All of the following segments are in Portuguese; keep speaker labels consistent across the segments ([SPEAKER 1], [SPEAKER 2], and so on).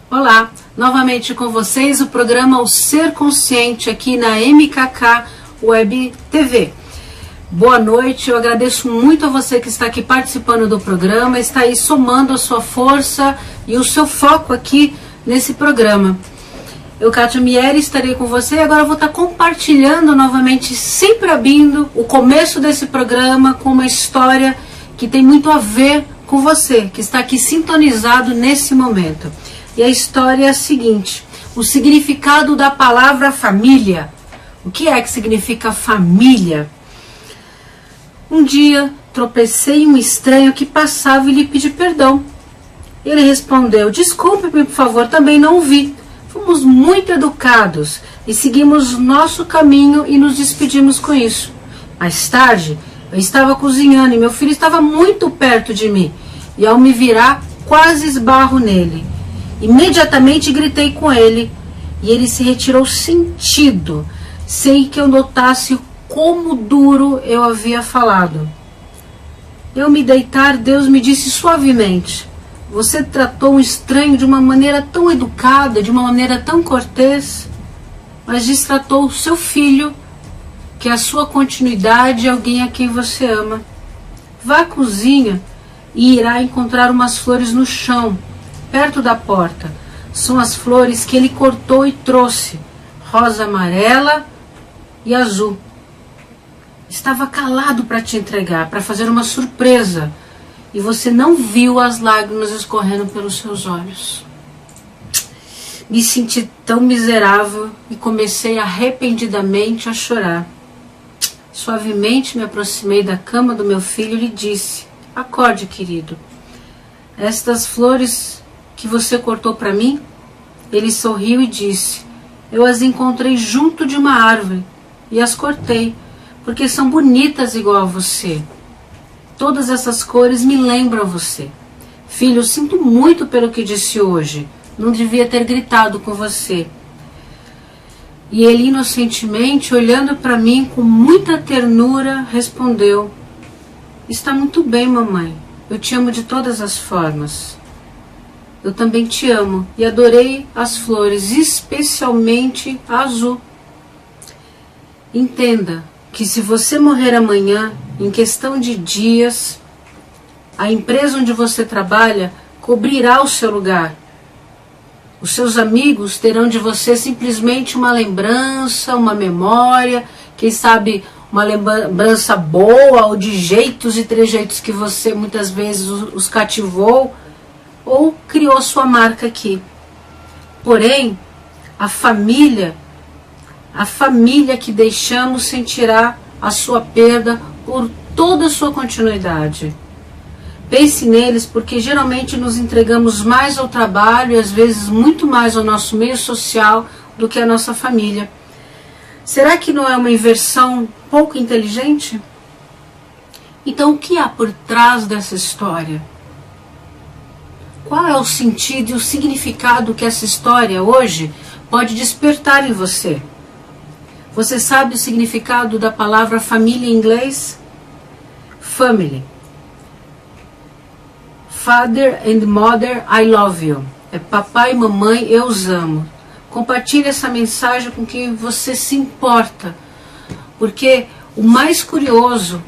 [SPEAKER 1] Olá, novamente com vocês o programa O Ser Consciente aqui na MKK Web TV. Boa noite, eu agradeço muito a você que está aqui participando do programa, está aí somando a sua força e o seu foco aqui nesse programa. Eu, Kátia Mieri, estarei com você e agora eu vou estar compartilhando novamente, sempre abrindo o começo desse programa com uma história que tem muito a ver com você, que está aqui sintonizado nesse momento. E a história é a seguinte: o significado da palavra família. O que é que significa família? Um dia tropecei em um estranho que passava e lhe pedi perdão. Ele respondeu: desculpe-me, por favor, também não o vi. Fomos muito educados e seguimos nosso caminho e nos despedimos com isso. Mais tarde, eu estava cozinhando e meu filho estava muito perto de mim. E ao me virar, quase esbarro nele. Imediatamente gritei com ele e ele se retirou sentido, sem que eu notasse como duro eu havia falado. Eu me deitar, Deus me disse suavemente: você tratou um estranho de uma maneira tão educada, de uma maneira tão cortês, mas destratou o seu filho, que é a sua continuidade, alguém a quem você ama. Vá à cozinha e irá encontrar umas flores no chão, perto da porta. São as flores que ele cortou e trouxe, rosa, amarela e azul. Estava calado para te entregar, para fazer uma surpresa, e você não viu as lágrimas escorrendo pelos seus olhos. Me senti tão miserável e comecei arrependidamente a chorar. Suavemente me aproximei da cama do meu filho e lhe disse: acorde, querido. Estas flores que você cortou para mim? Ele sorriu e disse: eu as encontrei junto de uma árvore e as cortei, porque são bonitas igual a você. Todas essas cores me lembram você. Filho, eu sinto muito pelo que disse hoje. Não devia ter gritado com você. E ele inocentemente, olhando para mim com muita ternura, respondeu: está muito bem, mamãe. Eu te amo de todas as formas. Eu também te amo e adorei as flores, especialmente a azul. Entenda que se você morrer amanhã, em questão de dias, a empresa onde você trabalha cobrirá o seu lugar. Os seus amigos terão de você simplesmente uma lembrança, uma memória, quem sabe uma lembrança boa ou de jeitos e trejeitos que você muitas vezes os cativou ou criou sua marca aqui. Porém, a família que deixamos sentirá a sua perda por toda a sua continuidade. Pense neles, porque geralmente nos entregamos mais ao trabalho e às vezes muito mais ao nosso meio social do que à nossa família. Será que não é uma inversão pouco inteligente? Então, o que há por trás dessa história? Qual é o sentido e o significado que essa história hoje pode despertar em você? Você sabe o significado da palavra família em inglês? Family. Father and Mother, I love you. É papai e mamãe, eu os amo. Compartilhe essa mensagem com quem você se importa. Porque o mais curioso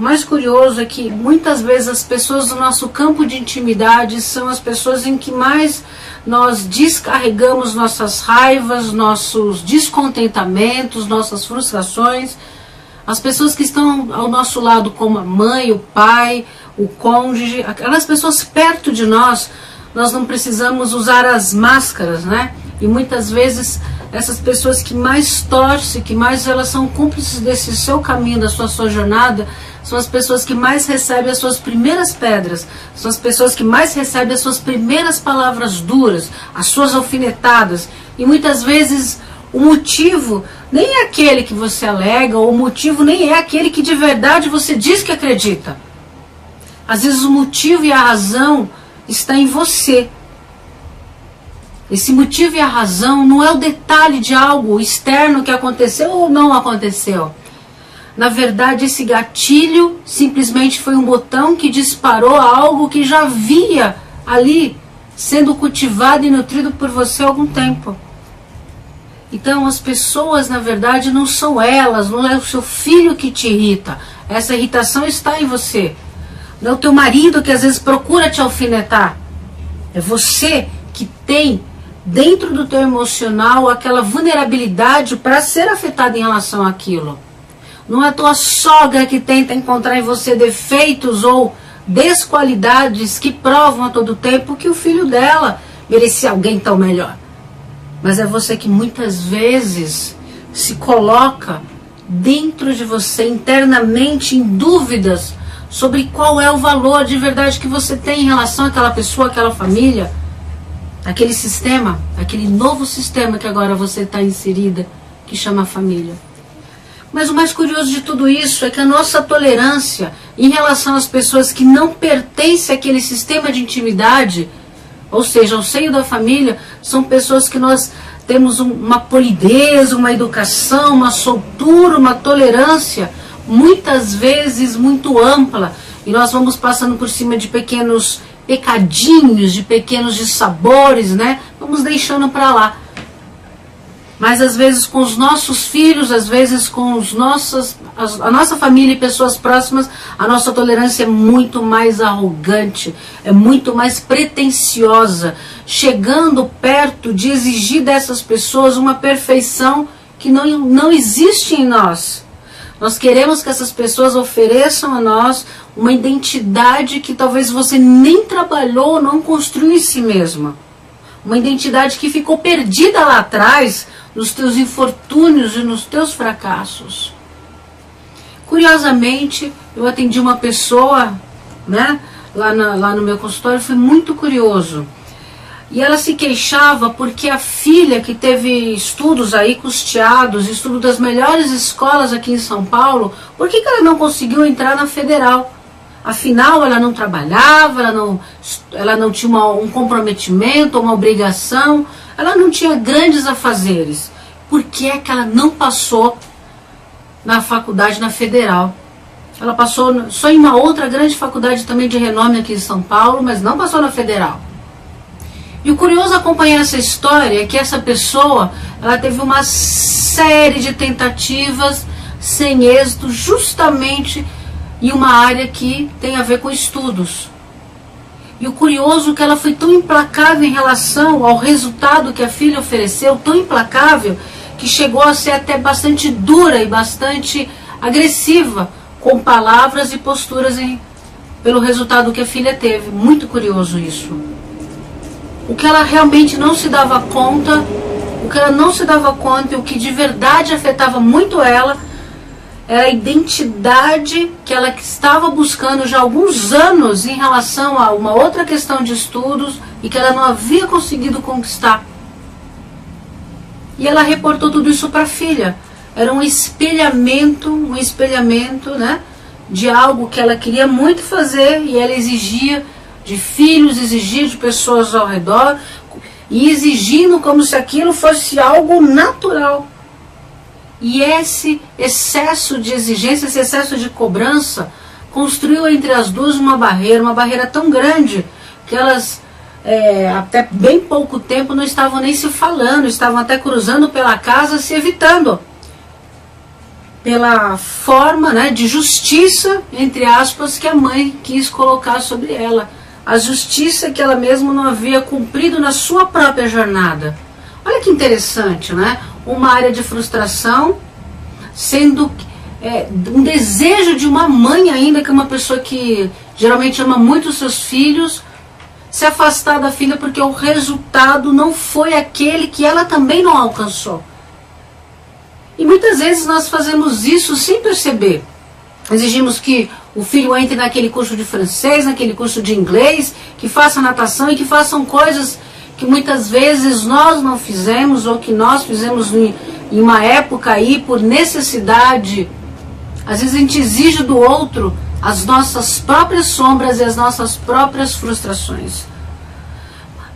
[SPEAKER 1] é que muitas vezes as pessoas do nosso campo de intimidade são as pessoas em que mais nós descarregamos nossas raivas, nossos descontentamentos, nossas frustrações. As pessoas que estão ao nosso lado, como a mãe, o pai, o cônjuge, aquelas pessoas perto de nós, nós não precisamos usar as máscaras, né? E muitas vezes essas pessoas que mais torcem, que mais elas são cúmplices desse seu caminho, da sua jornada, são as pessoas que mais recebem as suas primeiras pedras, são as pessoas que mais recebem as suas primeiras palavras duras, as suas alfinetadas. E muitas vezes o motivo nem é aquele que você alega, ou o motivo nem é aquele que de verdade você diz que acredita. Às vezes o motivo e a razão está em você. Esse motivo e a razão não é o detalhe de algo externo que aconteceu ou não aconteceu. Na verdade, esse gatilho simplesmente foi um botão que disparou algo que já havia ali sendo cultivado e nutrido por você há algum tempo. Então as pessoas, na verdade, não são elas, não é o seu filho que te irrita. Essa irritação está em você. Não é o teu marido que às vezes procura te alfinetar. É você que tem dentro do teu emocional aquela vulnerabilidade para ser afetado em relação àquilo. Não é a tua sogra que tenta encontrar em você defeitos ou desqualidades que provam a todo tempo que o filho dela merecia alguém tão melhor. Mas é você que muitas vezes se coloca dentro de você internamente em dúvidas sobre qual é o valor de verdade que você tem em relação àquela pessoa, àquela família, aquele sistema, aquele novo sistema que agora você está inserida, que chama família. Mas o mais curioso de tudo isso é que a nossa tolerância em relação às pessoas que não pertencem àquele sistema de intimidade, ou seja, ao seio da família, são pessoas que nós temos uma polidez, uma educação, uma soltura, uma tolerância, muitas vezes muito ampla, e nós vamos passando por cima de pequenos pecadinhos, de pequenos dissabores, né? Vamos deixando para lá. Mas às vezes com os nossos filhos, às vezes com a nossa família e pessoas próximas, a nossa tolerância é muito mais arrogante, é muito mais pretensiosa, chegando perto de exigir dessas pessoas uma perfeição que não existe em nós. Nós queremos que essas pessoas ofereçam a nós uma identidade que talvez você nem trabalhou, não construiu em si mesma. Uma identidade que ficou perdida lá atrás, nos teus infortúnios e nos teus fracassos. Curiosamente, eu atendi uma pessoa, né, lá no meu consultório, foi muito curioso. E ela se queixava porque a filha, que teve estudos aí custeados, estudo das melhores escolas aqui em São Paulo, por que ela não conseguiu entrar na federal? Afinal, ela não trabalhava, ela não tinha um comprometimento, uma obrigação, ela não tinha grandes afazeres. Por que é que ela não passou na faculdade, na federal? Ela passou só em uma outra grande faculdade também de renome aqui em São Paulo, mas não passou na federal. E o curioso acompanhar essa história é que essa pessoa, ela teve uma série de tentativas sem êxito, justamente em uma área que tem a ver com estudos. E o curioso é que ela foi tão implacável em relação ao resultado que a filha ofereceu, tão implacável, que chegou a ser até bastante dura e bastante agressiva com palavras e posturas pelo resultado que a filha teve. Muito curioso isso. O que ela realmente não se dava conta, e o que de verdade afetava muito ela, era a identidade que ela estava buscando já há alguns anos em relação a uma outra questão de estudos e que ela não havia conseguido conquistar. E ela reportou tudo isso para a filha. Era um espelhamento, né, de algo que ela queria muito fazer e ela exigia de filhos, exigia de pessoas ao redor e exigindo como se aquilo fosse algo natural. E esse excesso de exigência, esse excesso de cobrança, construiu entre as duas uma barreira tão grande, que elas, até bem pouco tempo, não estavam nem se falando, estavam até cruzando pela casa, se evitando. Pela forma, né, de justiça, entre aspas, que a mãe quis colocar sobre ela. A justiça que ela mesma não havia cumprido na sua própria jornada. Olha que interessante, né? Uma área de frustração, sendo um desejo de uma mãe ainda, que é uma pessoa que geralmente ama muito os seus filhos, se afastar da filha porque o resultado não foi aquele que ela também não alcançou. E muitas vezes nós fazemos isso sem perceber. Exigimos que o filho entre naquele curso de francês, naquele curso de inglês, que faça natação e que façam coisas que muitas vezes nós não fizemos, ou que nós fizemos em uma época aí por necessidade. Às vezes a gente exige do outro as nossas próprias sombras e as nossas próprias frustrações.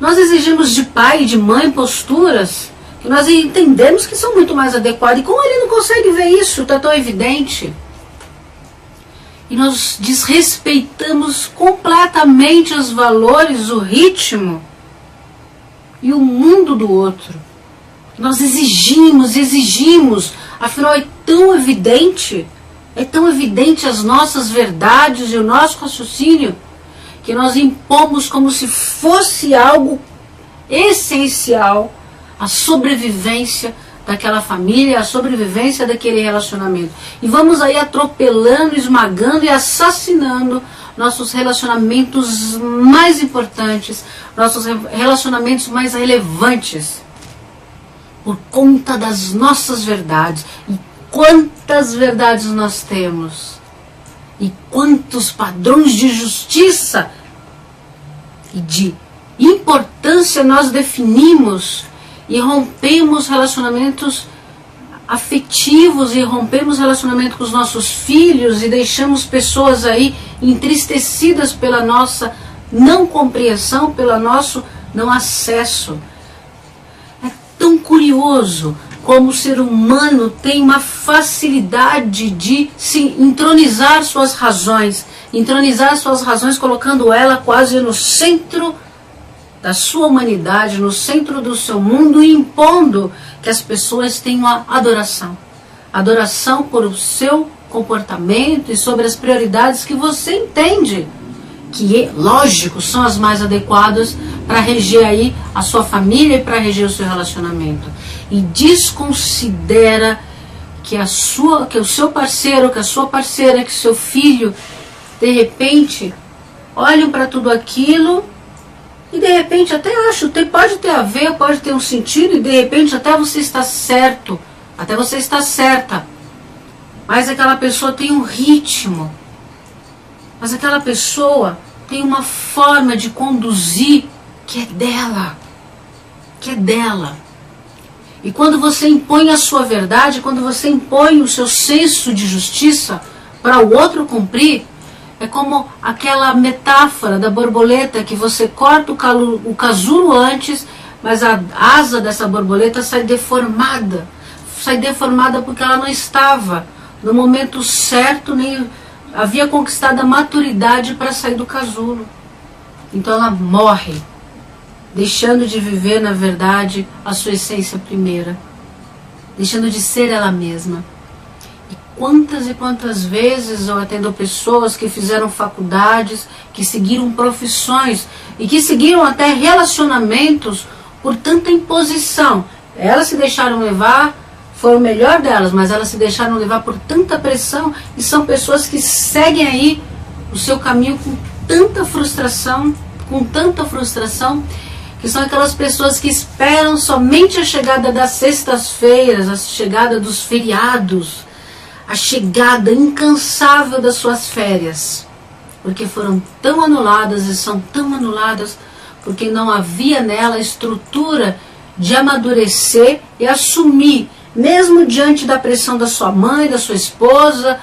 [SPEAKER 1] Nós exigimos de pai e de mãe posturas que nós entendemos que são muito mais adequadas. E como ele não consegue ver isso, está tão evidente. E nós desrespeitamos completamente os valores, o ritmo e o mundo do outro. Nós exigimos, afinal é tão evidente as nossas verdades e o nosso raciocínio, que nós impomos como se fosse algo essencial a sobrevivência daquela família, a sobrevivência daquele relacionamento. E vamos aí atropelando, esmagando e assassinando nossos relacionamentos mais importantes, nossos relacionamentos mais relevantes, por conta das nossas verdades. E quantas verdades nós temos, e quantos padrões de justiça e de importância nós definimos e rompemos relacionamentos afetivos, e rompemos relacionamento com os nossos filhos, e deixamos pessoas aí entristecidas pela nossa não compreensão, pelo nosso não acesso. É tão curioso como o ser humano tem uma facilidade de se entronizar suas razões, colocando ela quase no centro da sua humanidade, no centro do seu mundo, e impondo que as pessoas tenham a adoração por o seu comportamento e sobre as prioridades que você entende que, lógico, são as mais adequadas para reger aí a sua família e para reger o seu relacionamento. E desconsidera que o seu parceiro, que a sua parceira, que o seu filho, de repente, olham para tudo aquilo e de repente até acho, pode ter a ver, pode ter um sentido, e de repente até você está certo, até você está certa. Mas aquela pessoa tem um ritmo, mas aquela pessoa tem uma forma de conduzir que é dela, E quando você impõe a sua verdade, quando você impõe o seu senso de justiça para o outro cumprir, é como aquela metáfora da borboleta, que você corta o casulo antes, mas a asa dessa borboleta sai deformada porque ela não estava no momento certo, nem havia conquistado a maturidade para sair do casulo. Então ela morre, deixando de viver, na verdade, a sua essência primeira, deixando de ser ela mesma. E quantas vezes eu atendo pessoas que fizeram faculdades, que seguiram profissões e que seguiram até relacionamentos por tanta imposição. Elas se deixaram levar, foi o melhor delas, mas elas se deixaram levar por tanta pressão, e são pessoas que seguem aí o seu caminho com tanta frustração, que são aquelas pessoas que esperam somente a chegada das sextas-feiras, a chegada dos feriados, a chegada incansável das suas férias, porque foram tão anuladas e são tão anuladas porque não havia nela a estrutura de amadurecer e assumir, mesmo diante da pressão da sua mãe, da sua esposa,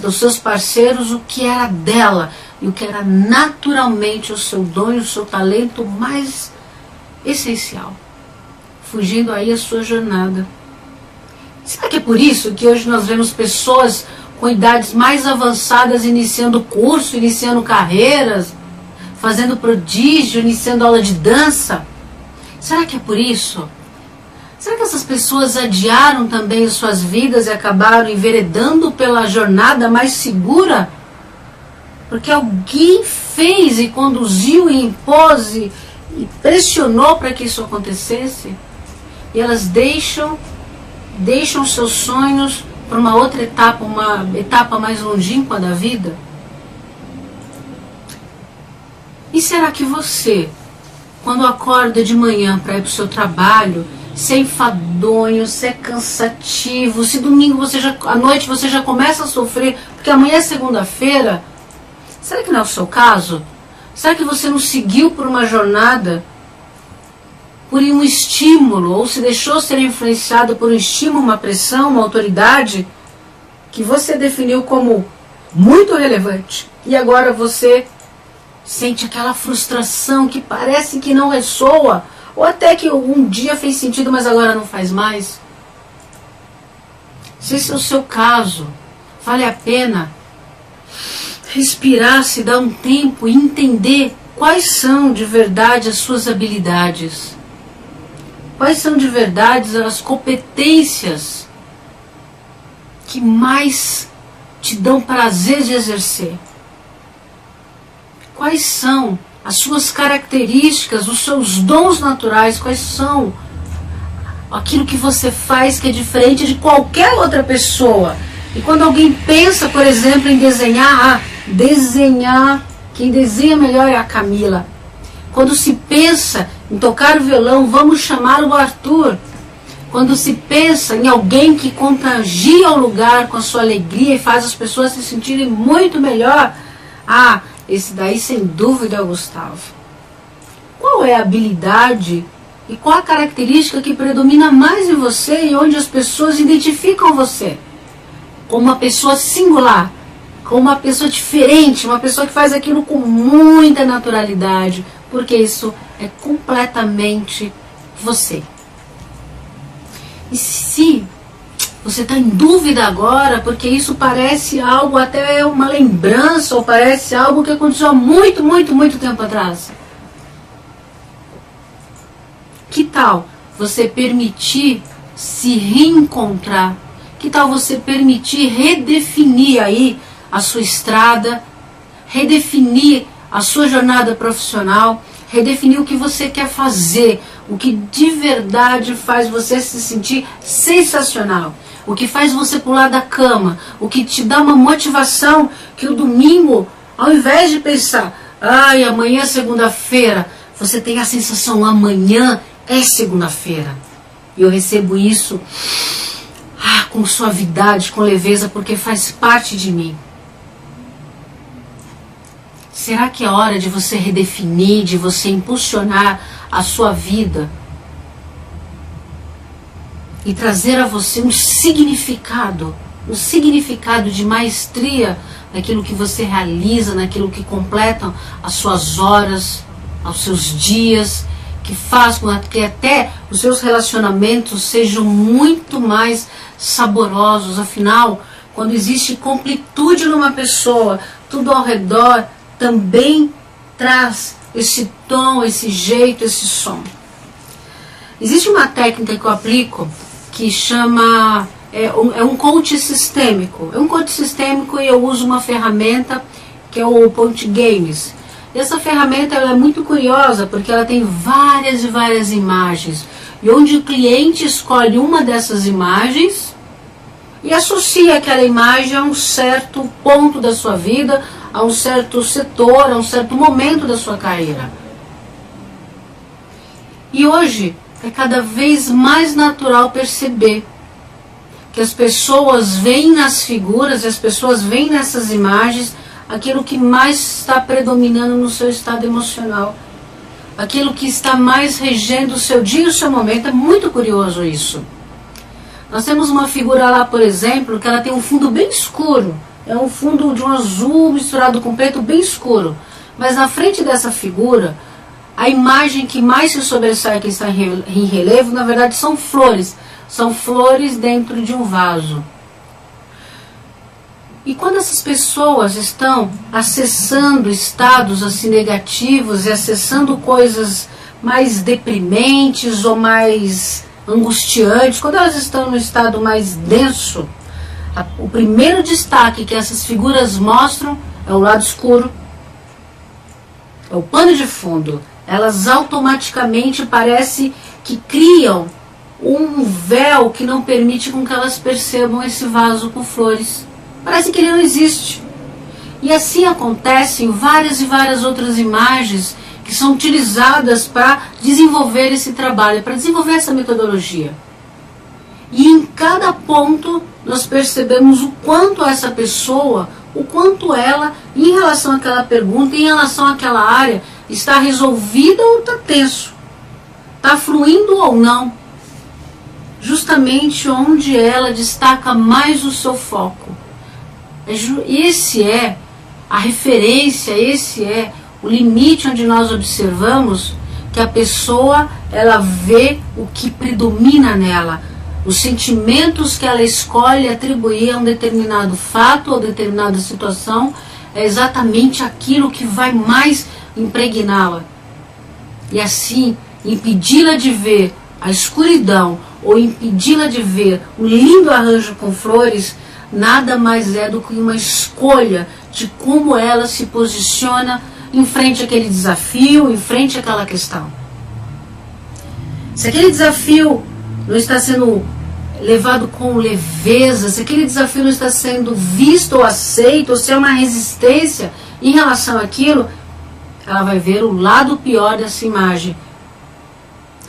[SPEAKER 1] dos seus parceiros, o que era dela e o que era naturalmente o seu dom e o seu talento mais essencial, fugindo aí a sua jornada. Será que é por isso que hoje nós vemos pessoas com idades mais avançadas iniciando curso, iniciando carreiras, fazendo prodígio, iniciando aula de dança? Será que é por isso? Será que essas pessoas adiaram também suas vidas e acabaram enveredando pela jornada mais segura? Porque alguém fez e conduziu e impôs e pressionou para que isso acontecesse? E elas deixam seus sonhos para uma outra etapa, uma etapa mais longínqua da vida? E será que você, quando acorda de manhã para ir para o seu trabalho, se é enfadonho, se é cansativo, se domingo à noite você já começa a sofrer, porque amanhã é segunda-feira, será que não é o seu caso? Será que você não seguiu por uma jornada, por um estímulo, ou se deixou ser influenciado por um estímulo, uma pressão, uma autoridade, que você definiu como muito relevante, e agora você sente aquela frustração que parece que não ressoa, ou até que um dia fez sentido, mas agora não faz mais? Se esse é o seu caso, vale a pena respirar, se dar um tempo e entender quais são de verdade as suas habilidades. Quais são de verdade as competências que mais te dão prazer de exercer? Quais são as suas características, os seus dons naturais? Quais são aquilo que você faz que é diferente de qualquer outra pessoa? E quando alguém pensa, por exemplo, em desenhar, quem desenha melhor é a Camila. Quando se pensa em tocar o violão, vamos chamar o Arthur. Quando se pensa em alguém que contagia o lugar com a sua alegria e faz as pessoas se sentirem muito melhor, esse daí sem dúvida é o Gustavo. Qual é a habilidade e qual a característica que predomina mais em você e onde as pessoas identificam você como uma pessoa singular, como uma pessoa diferente, uma pessoa que faz aquilo com muita naturalidade, porque isso é completamente você. E se você está em dúvida agora, porque isso parece algo, até uma lembrança, ou parece algo que aconteceu há muito, muito, muito tempo atrás, que tal você permitir se reencontrar? Que tal você permitir redefinir aí a sua estrada, redefinir a sua jornada profissional, redefinir o que você quer fazer, o que de verdade faz você se sentir sensacional, o que faz você pular da cama, o que te dá uma motivação que o domingo, ao invés de pensar, amanhã é segunda-feira, você tem a sensação, amanhã é segunda-feira. E eu recebo isso com suavidade, com leveza, porque faz parte de mim. Será que é hora de você redefinir, de você impulsionar a sua vida e trazer a você um significado de maestria naquilo que você realiza, naquilo que completam as suas horas, aos seus dias, que faz com que até os seus relacionamentos sejam muito mais saborosos? Afinal, quando existe completude numa pessoa, tudo ao redor também traz esse tom, esse jeito, esse som. Existe uma técnica que eu aplico que chama, é um coach sistêmico. É um coach sistêmico e eu uso uma ferramenta que é o Point Games. Essa ferramenta ela é muito curiosa porque ela tem várias e várias imagens. E onde o cliente escolhe uma dessas imagens e associa aquela imagem a um certo ponto da sua vida, a um certo setor, a um certo momento da sua carreira. E hoje é cada vez mais natural perceber que as pessoas veem nas figuras, as pessoas veem nessas imagens aquilo que mais está predominando no seu estado emocional, aquilo que está mais regendo o seu dia e o seu momento. É muito curioso isso. Nós temos uma figura lá, por exemplo, que ela tem um fundo bem escuro, é um fundo de um azul misturado com preto bem escuro, mas na frente dessa figura, a imagem que mais se sobressai, que está em relevo, na verdade são flores dentro de um vaso. E quando essas pessoas estão acessando estados assim negativos e acessando coisas mais deprimentes ou mais angustiantes, quando elas estão no estado mais denso, o primeiro destaque que essas figuras mostram é o lado escuro, é o pano de fundo. Elas automaticamente parece que criam um véu que não permite com que elas percebam esse vaso com flores. Parece que ele não existe. E assim acontecem várias e várias outras imagens que são utilizadas para desenvolver esse trabalho, para desenvolver essa metodologia. E em cada ponto nós percebemos o quanto essa pessoa, o quanto ela, em relação àquela pergunta, em relação àquela área, está resolvida ou está tenso, está fluindo ou não, justamente onde ela destaca mais o seu foco. Esse é a referência, esse é o limite onde nós observamos que a pessoa, ela vê o que predomina nela, os sentimentos que ela escolhe atribuir a um determinado fato ou determinada situação, é exatamente aquilo que vai mais impregná-la. E assim, impedi-la de ver a escuridão ou impedi-la de ver um lindo arranjo com flores, nada mais é do que uma escolha de como ela se posiciona em frente àquele desafio, em frente àquela questão. Se aquele desafio não está sendo levado com leveza, se aquele desafio não está sendo visto ou aceito, ou se é uma resistência em relação àquilo, ela vai ver o lado pior dessa imagem.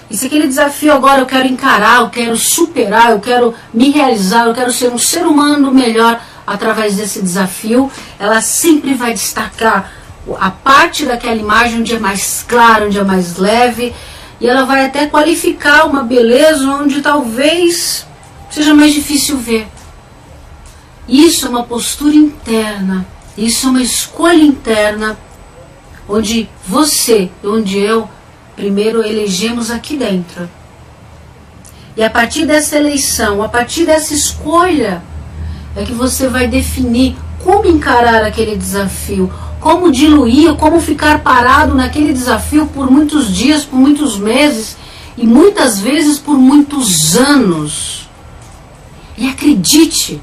[SPEAKER 1] E se aquele desafio agora eu quero encarar, eu quero superar, eu quero me realizar, eu quero ser um ser humano melhor através desse desafio, ela sempre vai destacar a parte daquela imagem onde é mais clara, onde é mais leve, e ela vai até qualificar uma beleza onde talvez seja mais difícil ver. Isso é uma postura interna, isso é uma escolha interna, onde você e onde eu primeiro elegemos aqui dentro. E a partir dessa eleição, a partir dessa escolha, é que você vai definir como encarar aquele desafio, como diluir, como ficar parado naquele desafio por muitos dias, por muitos meses e muitas vezes por muitos anos. E acredite,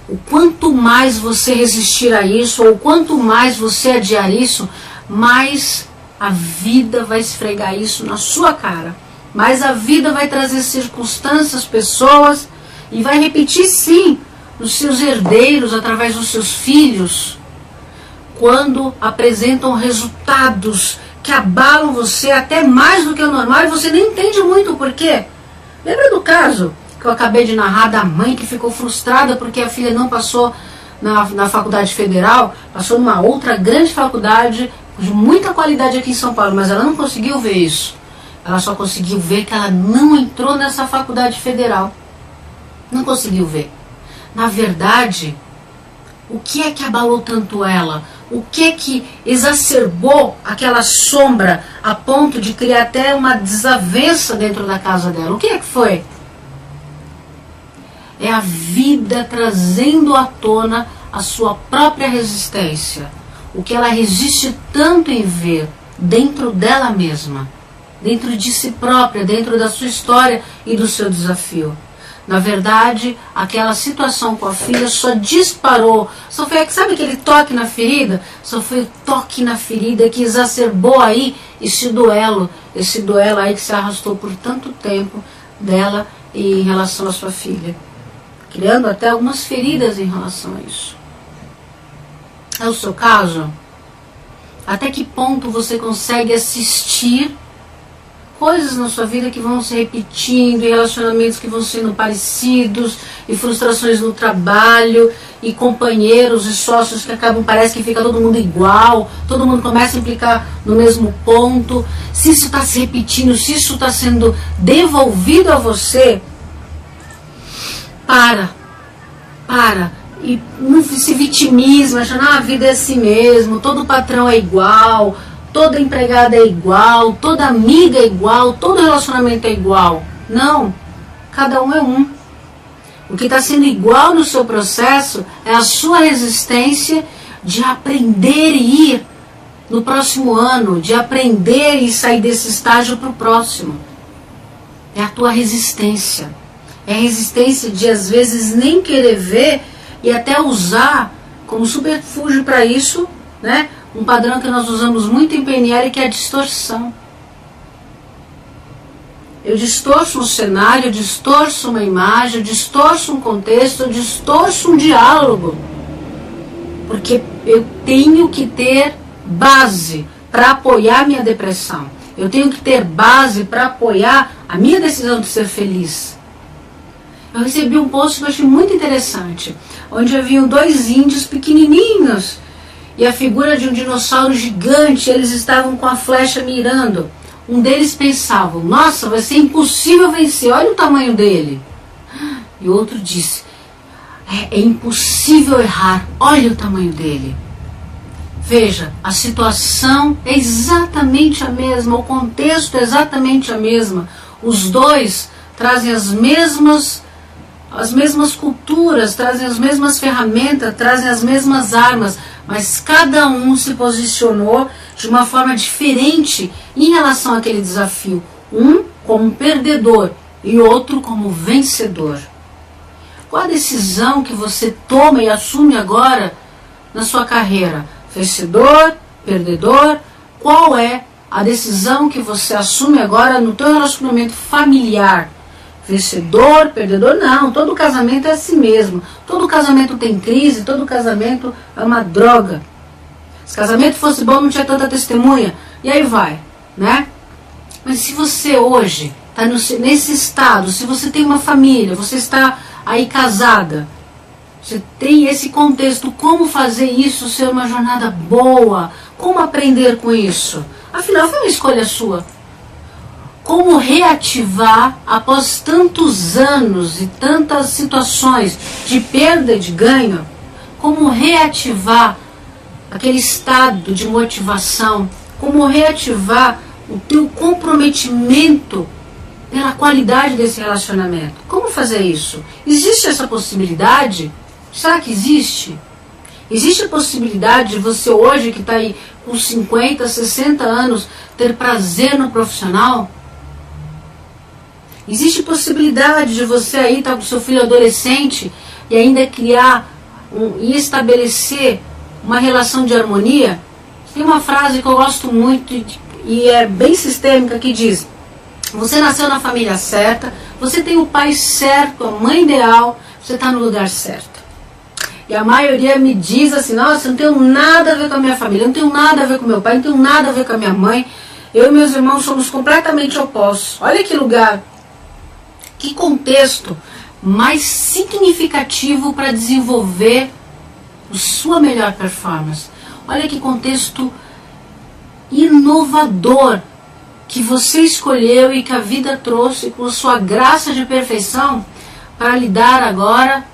[SPEAKER 1] o quanto mais você resistir a isso, ou quanto mais você adiar isso, mais a vida vai esfregar isso na sua cara. Mais a vida vai trazer circunstâncias, pessoas, e vai repetir sim os seus herdeiros, através dos seus filhos, quando apresentam resultados que abalam você até mais do que o normal, e você nem entende muito o porquê. Lembra do caso que eu acabei de narrar da mãe que ficou frustrada porque a filha não passou na faculdade federal, passou numa outra grande faculdade de muita qualidade aqui em São Paulo, mas ela não conseguiu ver isso. Ela só conseguiu ver que ela não entrou nessa faculdade federal. Não conseguiu ver. Na verdade, o que é que abalou tanto ela? O que é que exacerbou aquela sombra a ponto de criar até uma desavença dentro da casa dela? O que é que foi? É a vida trazendo à tona a sua própria resistência. O que ela resiste tanto em ver dentro dela mesma, dentro de si própria, dentro da sua história e do seu desafio. Na verdade, aquela situação com a filha só disparou, só foi, sabe aquele toque na ferida? Só foi o toque na ferida que exacerbou aí esse duelo aí que se arrastou por tanto tempo dela em relação à sua filha, criando até algumas feridas em relação a isso. É o seu caso? Até que ponto você consegue assistir coisas na sua vida que vão se repetindo, e relacionamentos que vão sendo parecidos, e frustrações no trabalho, e companheiros e sócios que acabam, parece que fica todo mundo igual, todo mundo começa a implicar no mesmo ponto. Se isso está se repetindo, se isso está sendo devolvido a você, para. E não se vitimiza, achando a vida é assim mesmo, todo patrão é igual, toda empregada é igual, toda amiga é igual, todo relacionamento é igual. Não, cada um é um. O que está sendo igual no seu processo é a sua resistência de aprender e ir no próximo ano, de aprender e sair desse estágio para o próximo. É a tua resistência. É a resistência de às vezes nem querer ver e até usar como subterfúgio para isso, né? Um padrão que nós usamos muito em PNL, que é a distorção. Eu distorço um cenário, eu distorço uma imagem, eu distorço um contexto, eu distorço um diálogo. Porque eu tenho que ter base para apoiar a minha depressão. Eu tenho que ter base para apoiar a minha decisão de ser feliz. Eu recebi um post que eu achei muito interessante, onde haviam dois índios pequenininhos e a figura de um dinossauro gigante, eles estavam com a flecha mirando. Um deles pensava, nossa, vai ser impossível vencer, olha o tamanho dele. E o outro disse, é impossível errar, olha o tamanho dele. Veja, a situação é exatamente a mesma, o contexto é exatamente a mesma. Os dois trazem as mesmas culturas, trazem as mesmas ferramentas, trazem as mesmas armas, mas cada um se posicionou de uma forma diferente em relação àquele desafio. Um como perdedor e outro como vencedor. Qual a decisão que você toma e assume agora na sua carreira? Vencedor, perdedor? Qual é a decisão que você assume agora no teu relacionamento familiar? Vencedor, perdedor? Não, todo casamento é assim mesmo. Todo casamento tem crise, todo casamento é uma droga. Se casamento fosse bom, não tinha tanta testemunha. E aí vai, né? Mas se você hoje está nesse estado, se você tem uma família, você está aí casada, você tem esse contexto, como fazer isso ser uma jornada boa? Como aprender com isso? Afinal, foi uma escolha sua. Como reativar, após tantos anos e tantas situações de perda e de ganho, como reativar aquele estado de motivação, como reativar o teu comprometimento pela qualidade desse relacionamento? Como fazer isso? Existe essa possibilidade? Será que existe? Existe a possibilidade de você hoje, que está aí com 50, 60 anos, ter prazer no profissional? Existe possibilidade de você aí estar com seu filho adolescente e ainda criar e estabelecer uma relação de harmonia? Tem uma frase que eu gosto muito e é bem sistêmica, que diz: você nasceu na família certa, você tem o pai certo, a mãe ideal, você está no lugar certo. E a maioria me diz assim: nossa, eu não tenho nada a ver com a minha família, eu não tenho nada a ver com meu pai, não tenho nada a ver com a minha mãe, eu e meus irmãos somos completamente opostos. Olha que lugar, que contexto mais significativo para desenvolver a sua melhor performance. Olha que contexto inovador que você escolheu e que a vida trouxe com a sua graça de perfeição para lhe dar agora,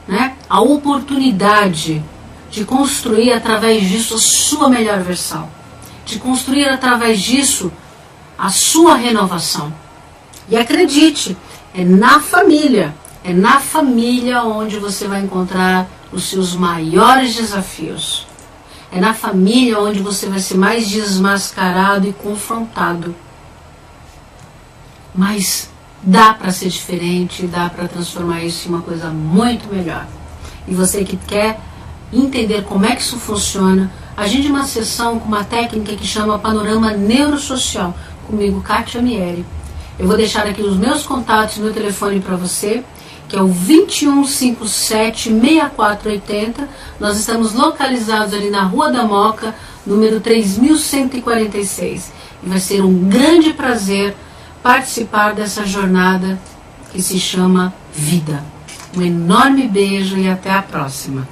[SPEAKER 1] né, a oportunidade de construir através disso a sua melhor versão, de construir através disso a sua renovação. E acredite, é na família onde você vai encontrar os seus maiores desafios. É na família onde você vai ser mais desmascarado e confrontado. Mas dá para ser diferente, dá para transformar isso em uma coisa muito melhor. E você que quer entender como é que isso funciona, agende uma sessão com uma técnica que chama Panorama Neurosocial, comigo, Kátia Mieri. Eu vou deixar aqui os meus contatos, meu telefone para você, que é o 2157-6480. Nós estamos localizados ali na Rua da Moca, número 3146. E vai ser um grande prazer participar dessa jornada que se chama Vida. Um enorme beijo e até a próxima.